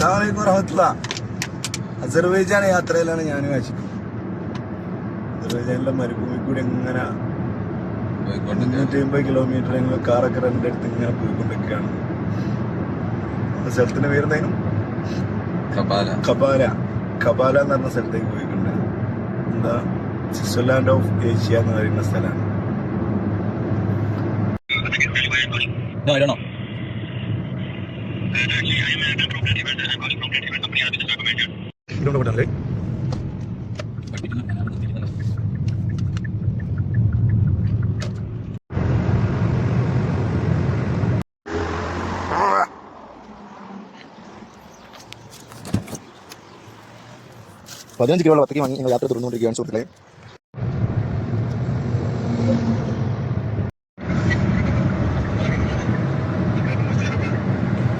അസ്സലാമു വറഹ്മത്തുള്ളാ. അസർബൈജാൻ യാത്രയിലാണ് ഞാനും ആശിക്കും. അസർബൈജാനിലെ മരുഭൂമി കൂടി ഇങ്ങനെ 250 കിലോമീറ്റർ ഞങ്ങൾ കാറൊക്കെ രണ്ടെടുത്ത് ഇങ്ങനെ പോയിക്കൊണ്ടിരിക്കുകയാണ്. സ്ഥലത്തിന്റെ പേരെന്തായാലും കപാല എന്ന് പറഞ്ഞ സ്ഥലത്തേക്ക് പോയിട്ടുണ്ട്. എന്താ സ്വിറ്റ്സർലാൻഡ് ഓഫ് ഏഷ്യ എന്ന് പറയുന്ന സ്ഥലമാണ്. $15 കിലോയുള്ള വത്തക്ക വാങ്ങി ഞങ്ങൾ യാത്ര തുടർന്നുകൊണ്ടിരിക്കുകയാണ് സുഹൃത്തുക്കളെ.